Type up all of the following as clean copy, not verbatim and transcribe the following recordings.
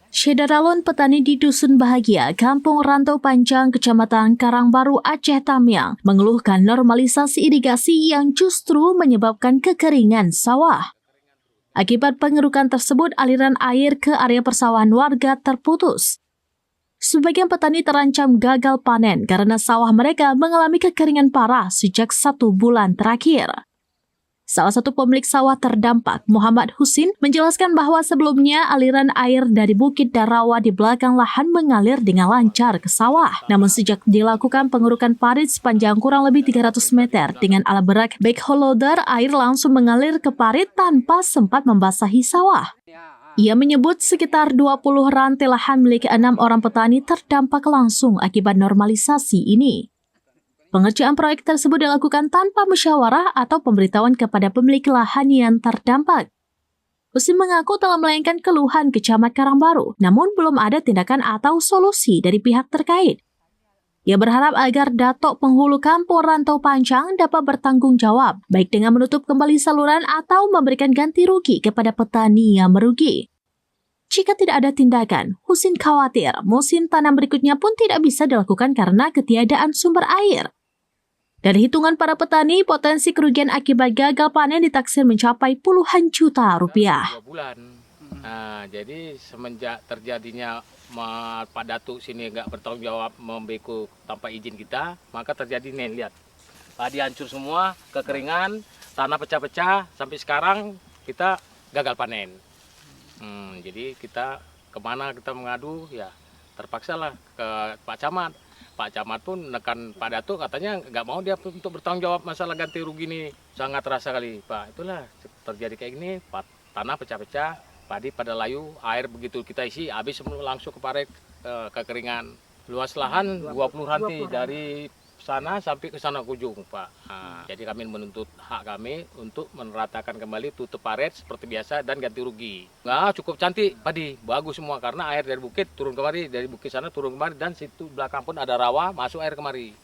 Syedaralon petani di Dusun Bahagia, Kampung Rantau Panjang, Kecamatan Karangbaru, Aceh Tamiang, mengeluhkan normalisasi irigasi yang justru menyebabkan kekeringan sawah. Akibat pengerukan tersebut, aliran air ke area persawahan warga terputus. Sebagian petani terancam gagal panen karena sawah mereka mengalami kekeringan parah sejak 1 bulan terakhir. Salah satu pemilik sawah terdampak, Muhammad Husin, menjelaskan bahwa sebelumnya aliran air dari Bukit Darawa di belakang lahan mengalir dengan lancar ke sawah. Namun sejak dilakukan pengerukan parit sepanjang kurang lebih 300 meter dengan alat berat backhoe loader, air langsung mengalir ke parit tanpa sempat membasahi sawah. Ia menyebut sekitar 20 rantai lahan milik 6 orang petani terdampak langsung akibat normalisasi ini. Pengerjaan proyek tersebut dilakukan tanpa musyawarah atau pemberitahuan kepada pemilik lahan yang terdampak. Husin mengaku telah melayangkan keluhan ke Camat Karangbaru, namun belum ada tindakan atau solusi dari pihak terkait. Ia berharap agar Datuk Penghulu Kampung Rantau Panjang dapat bertanggung jawab, baik dengan menutup kembali saluran atau memberikan ganti rugi kepada petani yang merugi. Jika tidak ada tindakan, Husin khawatir musim tanam berikutnya pun tidak bisa dilakukan karena ketiadaan sumber air. Dari hitungan para petani, potensi kerugian akibat gagal panen ditaksir mencapai puluhan juta rupiah. 2 bulan. Nah, jadi semenjak terjadinya Pak Datuk sini nggak bertanggung jawab membeku tanpa izin kita, maka terjadi nih, lihat. Padi hancur semua, kekeringan, tanah pecah-pecah, sampai sekarang kita gagal panen. Jadi kita kemana kita mengadu, ya terpaksalah ke Pak Camat. Pak Camat pun menekan Pak Datuk, katanya nggak mau dia untuk bertanggung jawab masalah ganti rugi ini. Sangat terasa kali, Pak. Itulah terjadi kayak gini, tanah pecah-pecah, padi pada layu, air begitu kita isi, habis langsung ke parit, kekeringan. Luas lahan 20 ranti dari sana sampai ke sana ke ujung, Pak. Jadi kami menuntut hak kami untuk meratakan kembali tutup parit seperti biasa dan ganti rugi. Cukup cantik padi, bagus semua karena air dari bukit turun kemari, dari bukit sana turun kemari, dan situ belakang pun ada rawa, masuk air kemari.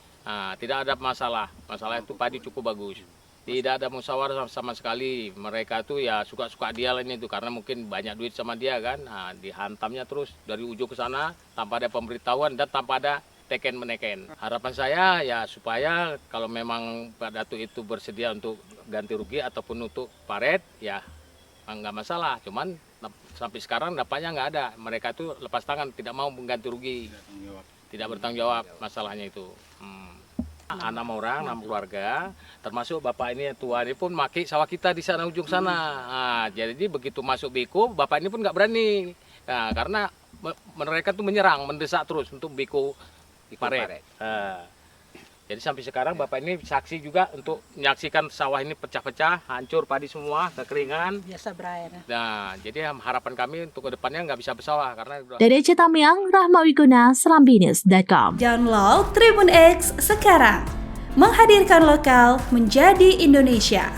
Tidak ada masalah itu padi cukup bagus. Tidak ada musyawarah sama sekali. Mereka tuh ya suka-suka dia ini tuh karena mungkin banyak duit sama dia kan. Dihantamnya terus dari ujung ke sana tanpa ada pemberitahuan dan tanpa ada teken meneken. Harapan saya ya supaya kalau memang Pak Datuk itu bersedia untuk ganti rugi ataupun untuk paret, ya nggak masalah. Cuman sampai sekarang dapatnya nggak ada. Mereka itu lepas tangan, tidak mau mengganti rugi, tidak bertanggung jawab masalahnya itu. 6 orang, 6 keluarga, termasuk bapak ini yang tua ini pun maki sawah kita di sana ujung sana. Jadi begitu masuk biku, bapak ini pun nggak berani, karena mereka tuh menyerang, mendesak terus untuk biku di paret. Jadi sampai sekarang bapak ini saksi juga untuk menyaksikan sawah ini pecah-pecah, hancur padi semua, kekeringan. Biasa berair. Nah, jadi harapan kami untuk kedepannya nggak bisa bersawah karena. Dari Aceh Tamiang, Rahma Wiguna, serambinews.com. Download Tribun X sekarang, menghadirkan lokal menjadi Indonesia.